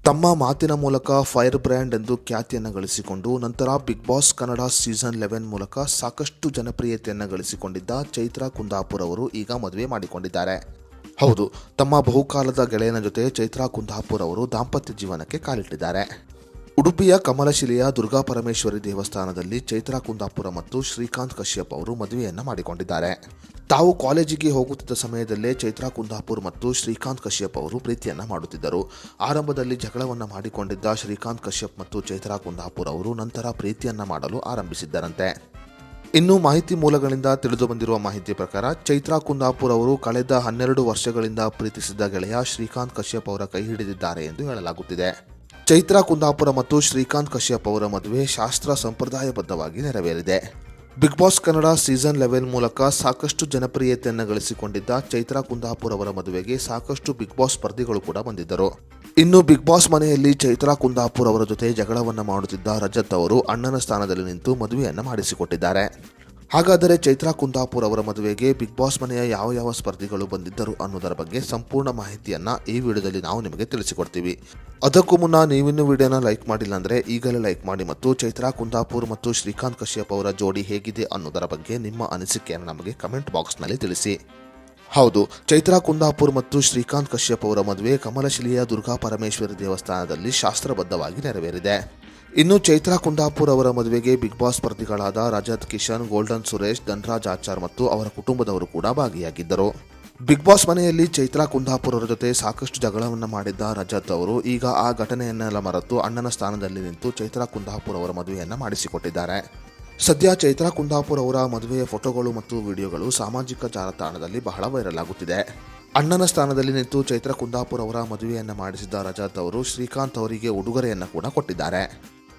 ತಮ್ಮ ಮಾತಿನ ಮೂಲಕ ಫೈರ್ ಬ್ರ್ಯಾಂಡ್ ಎಂದು ಖ್ಯಾತಿಯನ್ನು ಗಳಿಸಿಕೊಂಡು ನಂತರ ಬಿಗ್ ಬಾಸ್ ಕನ್ನಡ ಸೀಸನ್ 11 ಮೂಲಕ ಸಾಕಷ್ಟು ಜನಪ್ರಿಯತೆಯನ್ನು ಗಳಿಸಿಕೊಂಡಿದ್ದ ಚೈತ್ರಾ ಕುಂದಾಪುರ್ ಅವರು ಈಗ ಮದುವೆ ಮಾಡಿಕೊಂಡಿದ್ದಾರೆ. ಹೌದು, ತಮ್ಮ ಬಹುಕಾಲದ ಗೆಳೆಯನ ಜೊತೆ ಚೈತ್ರಾ ಕುಂದಾಪುರ್ ಅವರು ದಾಂಪತ್ಯ ಜೀವನಕ್ಕೆ ಕಾಲಿಟ್ಟಿದ್ದಾರೆ. ಉಡುಪಿಯ ಕಮಲಶಿಲೆಯ ದುರ್ಗಾಪರಮೇಶ್ವರಿ ದೇವಸ್ಥಾನದಲ್ಲಿ ಚೈತ್ರಾ ಕುಂದಾಪುರ ಮತ್ತು ಶ್ರೀಕಾಂತ್ ಕಶ್ಯಪ್ ಅವರು ಮದುವೆಯನ್ನು ಮಾಡಿಕೊಂಡಿದ್ದಾರೆ. ತಾವು ಕಾಲೇಜಿಗೆ ಹೋಗುತ್ತಿದ್ದ ಸಮಯದಲ್ಲೇ ಚೈತ್ರಾ ಕುಂದಾಪುರ್ ಮತ್ತು ಶ್ರೀಕಾಂತ್ ಕಶ್ಯಪ್ ಅವರು ಪ್ರೀತಿಯನ್ನ ಮಾಡುತ್ತಿದ್ದರು. ಆರಂಭದಲ್ಲಿ ಜಗಳವನ್ನ ಮಾಡಿಕೊಂಡಿದ್ದ ಶ್ರೀಕಾಂತ್ ಕಶ್ಯಪ್ ಮತ್ತು ಚೈತ್ರಾ ಕುಂದಾಪುರ್ ಅವರು ನಂತರ ಪ್ರೀತಿಯನ್ನ ಮಾಡಲು ಆರಂಭಿಸಿದ್ದರಂತೆ. ಇನ್ನು ಮಾಹಿತಿ ಮೂಲಗಳಿಂದ ತಿಳಿದು ಬಂದಿರುವ ಮಾಹಿತಿ ಪ್ರಕಾರ ಚೈತ್ರಾ ಕುಂದಾಪುರ್ ಅವರು ಕಳೆದ 12 ವರ್ಷಗಳಿಂದ ಪ್ರೀತಿಸಿದ್ದ ಗೆಳೆಯ ಶ್ರೀಕಾಂತ್ ಕಶ್ಯಪ್ ಅವರ ಕೈ ಹಿಡಿದಿದ್ದಾರೆ ಎಂದು ಹೇಳಲಾಗುತ್ತಿದೆ. ಚೈತ್ರಾ ಕುಂದಾಪುರ ಮತ್ತು ಶ್ರೀಕಾಂತ್ ಕಶ್ಯಪ್ ಅವರ ಮದುವೆ ಶಾಸ್ತ್ರ ಸಂಪ್ರದಾಯಬದ್ಧವಾಗಿ ನೆರವೇರಿದೆ. ಬಿಗ್ ಬಾಸ್ ಕನ್ನಡ ಸೀಸನ್ 11 ಮೂಲಕ ಸಾಕಷ್ಟು ಜನಪ್ರಿಯತೆಯನ್ನು ಗಳಿಸಿಕೊಂಡಿದ್ದ ಚೈತ್ರಾ ಕುಂದಾಪುರ್ ಅವರ ಮದುವೆಗೆ ಸಾಕಷ್ಟು ಬಿಗ್ ಬಾಸ್ ಸ್ಪರ್ಧಿಗಳು ಕೂಡ ಬಂದಿದ್ದರು. ಇನ್ನು ಬಿಗ್ ಬಾಸ್ ಮನೆಯಲ್ಲಿ ಚೈತ್ರಾ ಕುಂದಾಪುರ್ ಅವರ ಜೊತೆ ಜಗಳವನ್ನ ಮಾಡುತ್ತಿದ್ದ ರಜತ್ ಅವರು ಅಣ್ಣನ ಸ್ಥಾನದಲ್ಲಿ ನಿಂತು ಮದುವೆಯನ್ನ ಮಾಡಿಸಿಕೊಟ್ಟಿದ್ದಾರೆ. ಹಾಗಾದರೆ ಚೈತ್ರಾ ಕುಂದಾಪುರ್ ಅವರ ಮದುವೆಗೆ ಬಿಗ್ ಬಾಸ್ ಮನೆಯ ಯಾವ ಸ್ಪರ್ಧಿಗಳು ಬಂದಿದ್ದರು ಅನ್ನೋದರ ಬಗ್ಗೆ ಸಂಪೂರ್ಣ ಮಾಹಿತಿಯನ್ನ ಈ ವಿಡಿಯೋದಲ್ಲಿ ನಾವು ನಿಮಗೆ ತಿಳಿಸಿಕೊಡ್ತೀವಿ. ಅದಕ್ಕೂ ಮುನ್ನ ನೀವಿನ್ನೂ ವಿಡಿಯೋನ ಲೈಕ್ ಮಾಡಿಲ್ಲ ಅಂದ್ರೆ ಈಗಲೇ ಲೈಕ್ ಮಾಡಿ ಮತ್ತು ಚೈತ್ರಾ ಕುಂದಾಪುರ್ ಮತ್ತು ಶ್ರೀಕಾಂತ್ ಕಶ್ಯಪ್ ಅವರ ಜೋಡಿ ಹೇಗಿದೆ ಅನ್ನೋದರ ಬಗ್ಗೆ ನಿಮ್ಮ ಅನಿಸಿಕೆಯನ್ನು ನಮಗೆ ಕಮೆಂಟ್ ಬಾಕ್ಸ್ನಲ್ಲಿ ತಿಳಿಸಿ. ಹೌದು, ಚೈತ್ರಾ ಕುಂದಾಪುರ್ ಮತ್ತು ಶ್ರೀಕಾಂತ್ ಕಶ್ಯಪ್ ಅವರ ಮದುವೆ ಕಮಲಶಿಲೆಯ ದುರ್ಗಾಪರಮೇಶ್ವರಿ ದೇವಸ್ಥಾನದಲ್ಲಿ ಶಾಸ್ತ್ರಬದ್ಧವಾಗಿ ನೆರವೇರಿದೆ. ಇನ್ನು ಚೈತ್ರಾ ಕುಂದಾಪುರ್ ಅವರ ಮದುವೆಗೆ ಬಿಗ್ ಬಾಸ್ ಸ್ಪರ್ಧಿಗಳಾದ ರಜತ್, ಕಿಶನ್, ಗೋಲ್ಡನ್ ಸುರೇಶ್, ಧನ್ರಾಜ್ ಆಚಾರ್ ಮತ್ತು ಅವರ ಕುಟುಂಬದವರು ಕೂಡ ಭಾಗಿಯಾಗಿದ್ದರು. ಬಿಗ್ ಬಾಸ್ ಮನೆಯಲ್ಲಿ ಚೈತ್ರಾ ಕುಂದಾಪುರ್ ಅವರ ಜೊತೆ ಸಾಕಷ್ಟು ಜಗಳವನ್ನು ಮಾಡಿದ್ದ ರಜತ್ ಅವರು ಈಗ ಆ ಘಟನೆಯನ್ನೆಲ್ಲ ಮರೆತು ಅಣ್ಣನ ಸ್ಥಾನದಲ್ಲಿ ನಿಂತು ಚೈತ್ರಾ ಕುಂದಾಪುರ್ ಅವರ ಮದುವೆಯನ್ನು ಮಾಡಿಸಿಕೊಟ್ಟಿದ್ದಾರೆ. ಸದ್ಯ ಚೈತ್ರಾ ಕುಂದಾಪುರ್ ಅವರ ಮದುವೆಯ ಫೋಟೋಗಳು ಮತ್ತು ವಿಡಿಯೋಗಳು ಸಾಮಾಜಿಕ ಜಾಲತಾಣದಲ್ಲಿ ಬಹಳ ವೈರಲ್ ಆಗುತ್ತಿದೆ. ಅಣ್ಣನ ಸ್ಥಾನದಲ್ಲಿ ನಿಂತು ಚೈತ್ರಾ ಕುಂದಾಪುರ್ ಅವರ ಮದುವೆಯನ್ನು ಮಾಡಿಸಿದ್ದ ರಜತ್ ಅವರು ಶ್ರೀಕಾಂತ್ ಅವರಿಗೆ ಉಡುಗೊರೆಯನ್ನು ಕೂಡ ಕೊಟ್ಟಿದ್ದಾರೆ.